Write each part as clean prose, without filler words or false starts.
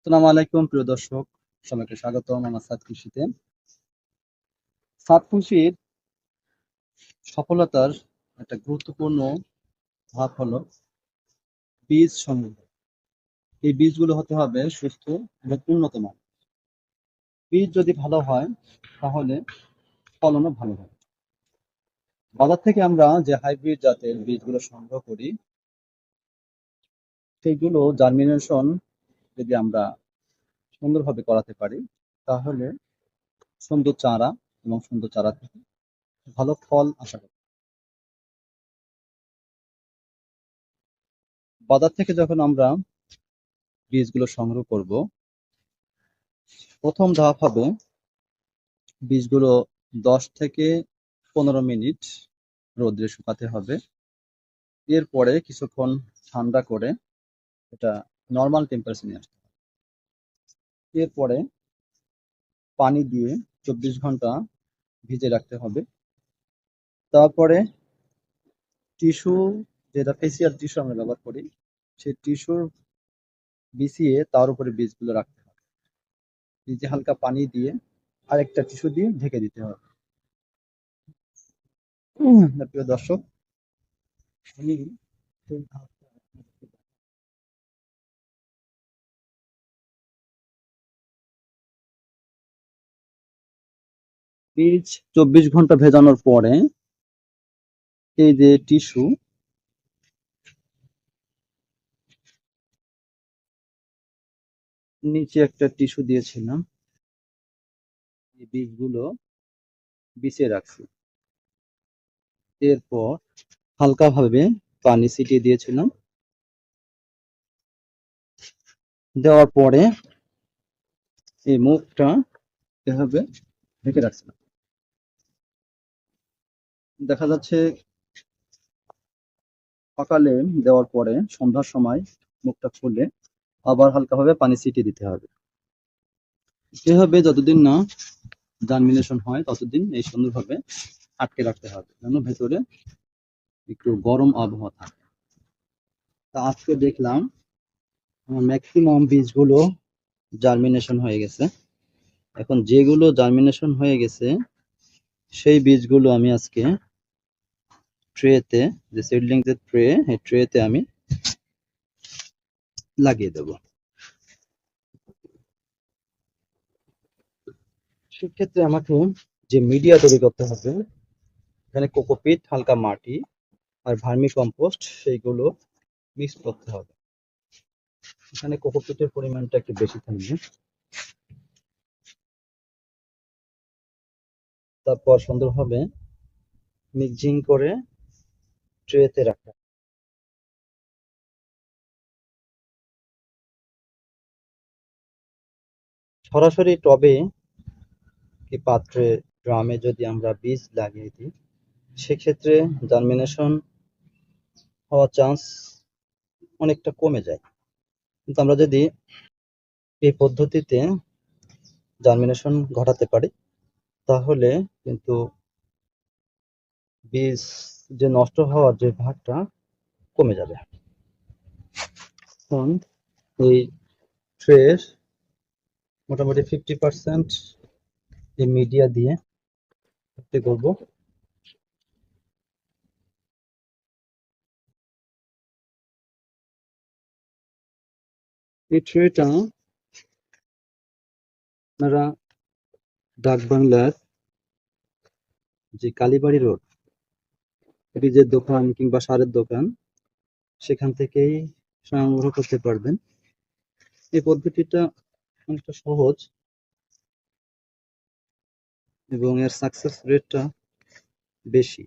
আসসালামু আলাইকুম প্রিয় দর্শক, সবাইকে স্বাগতম আমার সাত কৃষিতে। সাত কৃষির সফলতার একটা গুরুত্বপূর্ণ ধাপ হলো বীজ সংগ্রহ। এই বীজগুলো হতে হবে সুস্থ এবং উন্নত মান। বীজ যদি ভালো হয় তাহলে ফলনও ভালো হয়। বাজার থেকে আমরা যে হাইব্রিড জাতের বীজগুলো সংগ্রহ করি সেইগুলো জার্মিনেশন যদি আমরা সুন্দরভাবে করাতে পারি তাহলে সুন্দর চারা এবং সুন্দর চারা থেকে ভালো ফল আশা করি। বাজার থেকে যখন আমরা বীজগুলো সংগ্রহ করব, প্রথম ধাপ হবে বীজগুলো 10 থেকে 15 মিনিট রোদ্রে শুকাতে হবে। এরপরে কিছুক্ষণ ঠান্ডা করে এটা নর্মাল টেম্পারেচার নিয়ে আসতে হবে। এরপরে পানি দিয়ে 24 ঘন্টা ভিজে রাখতে হবে। তারপরে টিস্যু, যেটা ফেসিয়াল টিস্যু আমরা ব্যবহার করি, সেই টিস্যুর বিছিয়ে তার উপরে বীজগুলো রাখতে হবে। নিচে হালকা পানি দিয়ে আরেকটা টিস্যু দিয়ে ঢেকে দিতে হবে। প্রিয় দর্শক, আমি সেই ধাপটা আপনাদেরকে দেখাবো। বীজ 24 ঘন্টা ভেজানোর পরে এই যে টিস্যু, নিচে একটা টিস্যু দিয়েছিলাম, এই বীজগুলো বিছিয়ে রাখছি। এরপর হালকাভাবে পানি ছিটিয়ে দিয়েছিলাম। দেওয়ার পরে এই মুখটা এভাবে ঢেকে রাখছিলাম। দেখা যাচ্ছে সকালে দেওয়ার পরে সন্ধ্যার সময় মুখটা খুলে আবার হালকাভাবে পানি ছিটিয়ে দিতে হবে। এভাবে যতদিন না জার্মিনেশন হয় ততদিন এই সুন্দরভাবে আটকে রাখতে হবে, যেন ভেতরে একটু গরম আবহাওয়া থাকে। তা আজকে দেখলাম আমার ম্যাক্সিমাম বীজগুলো জার্মিনেশন হয়ে গেছে। এখন যেগুলো জার্মিনেশন হয়ে গেছে সেই বীজগুলো আমি আজকে ট্রেতে, যে সিডলিং যে ট্রে, এই ট্রেতে আমি লাগিয়ে দেব। সেক্ষেত্রে আমাকে যে মিডিয়া তৈরি করতে হবে, এখানে কোকোপিট, হালকা মাটি আর ভার্মি কম্পোস্ট সেইগুলো মিক্স করতে হবে। এখানে কোকোপিটের পরিমাণটা একটু বেশি থাকবে। তারপর সুন্দরভাবে মিক্সিং করে ট্রেতে রাখা। সরাসরি টবে কি পাত্রে, ড্রামে যদি আমরা বীজ লাগিয়ে দিই সেক্ষেত্রে জার্মিনেশন হওয়ার চান্স অনেকটা কমে যায়। কিন্তু আমরা যদি এই পদ্ধতিতে জার্মিনেশন ঘটাতে পারি তাহলে কিন্তু বীজ যে নষ্ট হওয়ার যে ভাগটা কমে যাবে। এখন এই ট্রের মোটামুটি 50% এই মিডিয়া দিয়ে ভর্তি করব। এই ট্রেটা আপনারা ডাক বাংলার যে কালীবাড়ি রোড, বীজের দোকান কিংবা সারের দোকান, সেখান থেকেই সংগ্রহ করতে পারবেন। এই পদ্ধতিটা অনেকটা সহজ এবং এর সাকসেস রেটটা বেশি।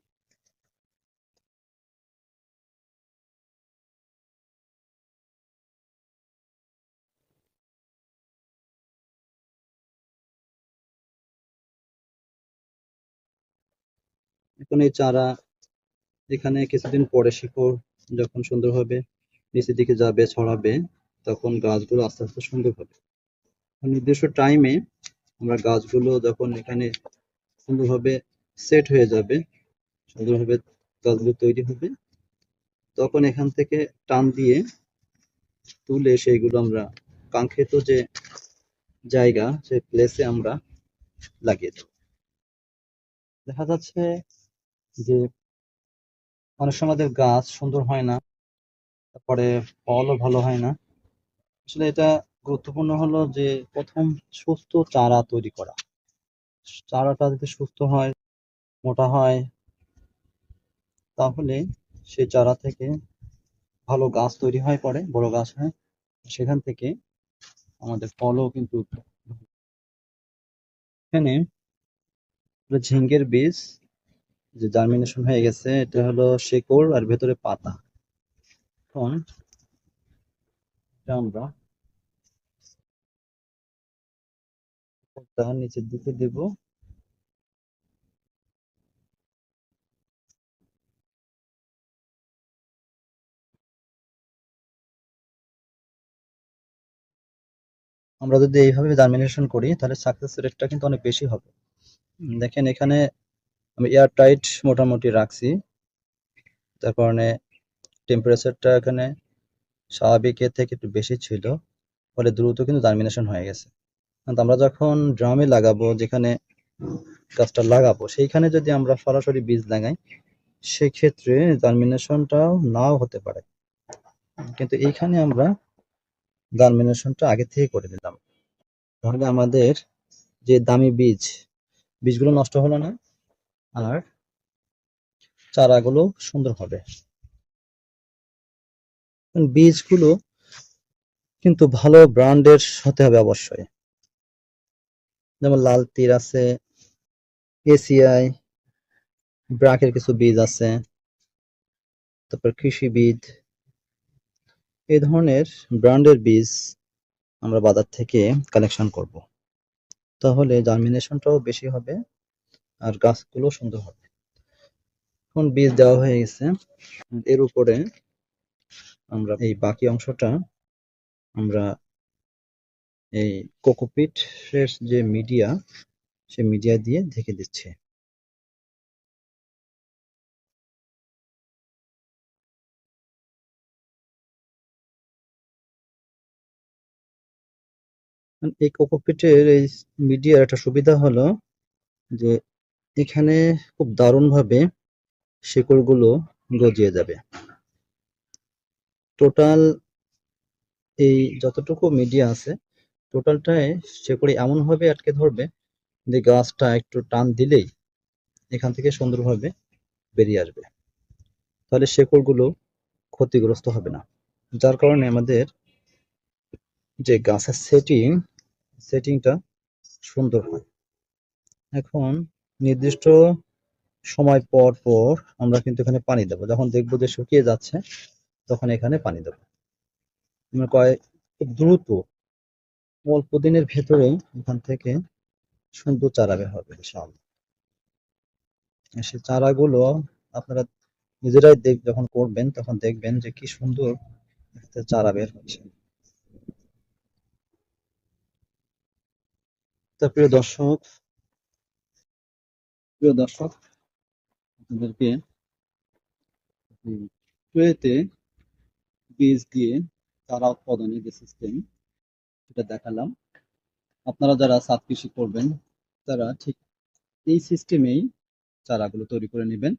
এখন এই চারা এখানে কিছুদিন পরে শিকড় যখন সুন্দরভাবে নিচের দিকে যাবে, ছড়াবে, তখন গাছগুলো আস্তে আস্তে সুন্দর হবে। নির্দিষ্ট টাইমে আমরা গাছগুলো যখন এখানে সুন্দরভাবে সেট হয়ে যাবে, সুন্দরভাবে গাছগুলো তৈরি হবে, তখন এখান থেকে টান দিয়ে তুলে সেইগুলো আমরা কাঙ্ক্ষিত যে জায়গা সেই প্লেসে আমরা লাগিয়ে দেব। দেখা যাচ্ছে যে অনেক সময় আমাদের গাছ সুন্দর হয় না, তারপরে ফলও ভালো হয় না। আসলে এটা গুরুত্বপূর্ণ হলো যে প্রথম সুস্থ চারা তৈরি করা। চারাটা যদি সুস্থ হয়, মোটা হয়, তাহলে সেই চারা থেকে ভালো গাছ তৈরি হয়, পরে বড় গাছ হয়। সেখান থেকে আমাদের ফলও কিন্তু এখানে ঝিঙ্গের বীজ যে জার্মিনেশন হয়ে গেছে, এটা হলো শেকড় আর ভেতরে পাতা। এখন এটা আমরা তার নিচের দিকে দেব। আমরা যদি এইভাবে জার্মিনেশন করি তাহলে সাকসেস রেটটা কিন্তু অনেক বেশি হবে। দেখেন এখানে আমি এয়ার টাইট মোটামুটি রাখছি, তার কারণে টেম্পারেচারটা এখানে স্বাভাবিকের থেকে একটু বেশি ছিল, ফলে দ্রুত কিন্তু জার্মিনেশন হয়ে গেছে। কিন্তু আমরা যখন ড্রামে লাগাবো, যেখানে গাছটা লাগাবো সেইখানে যদি আমরা সরাসরি বীজ লাগাই, সেক্ষেত্রে জার্মিনেশনটাও নাও হতে পারে। কিন্তু এইখানে আমরা জার্মিনেশনটা আগে থেকে করে দিলাম, তাহলে আমাদের যে দামি বীজগুলো নষ্ট হলো না, আর চারাগুলো সুন্দর হবে। বীজগুলো কিন্তু ভালো ব্র্যান্ডের হতে হবে অবশ্যই। যেমন লাল তীর আছে, এসিআই, ব্রাকের কিছু বীজ আছে, তারপর কৃষি বীজ, এই ধরনের ব্র্যান্ডের বীজ আমরা বাজার থেকে কালেকশন করব। তাহলে জার্মিনেশনটাও বেশি হবে আর গাছগুলো সুন্দর হবে। এখন বীজ দেওয়া হয়ে গেছে, এর উপরে আমরা এই বাকি অংশটা আমরা এই কোকোপিটের যে মিডিয়া, সে মিডিয়া দিয়ে ঢেকে দিচ্ছি। এই কোকোপিটের এই মিডিয়ার একটা সুবিধা হলো যে এখানে খুব দারুণভাবে শিকড়গুলো গজিয়ে যাবে। টোটাল এই যতটুকু মিডিয়া আছে, টোটালটাই শিকড়ে এমনভাবে আটকে ধরবে যে গাছটা একটু টান দিলেই এখান থেকে সুন্দরভাবে বেরিয়ে আসবে। তাহলে শিকড়গুলো ক্ষতিগ্রস্ত হবে না, যার কারণে আমাদের যে গাছের সেটিংটা সুন্দর হয়। এখন নির্দিষ্ট সময় পর পর আমরা কিন্তু এখানে পানি দেবো। যখন দেখবো যে শুকিয়ে যাচ্ছে, তখন এখানে পানি দেবো। আমরা খুব দ্রুত অল্প দিনের ভেতরেই এখান থেকে সুন্দর চারা বের হবে ইনশাআল্লাহ। সেই চারাগুলো আপনারা নিজেরাই যখন করবেন তখন দেখবেন যে কি সুন্দর একটা চারা বের হচ্ছে। তো প্রিয় দর্শক, আপনাদেরকে ট্রেতে বীজ দিয়ে চারা উৎপাদনের যে সিস্টেম, সেটা দেখালাম। আপনারা যারা ছাদ কৃষি করবেন, তারা ঠিক এই সিস্টেমেই চারাগুলো তৈরি করে নেবেন।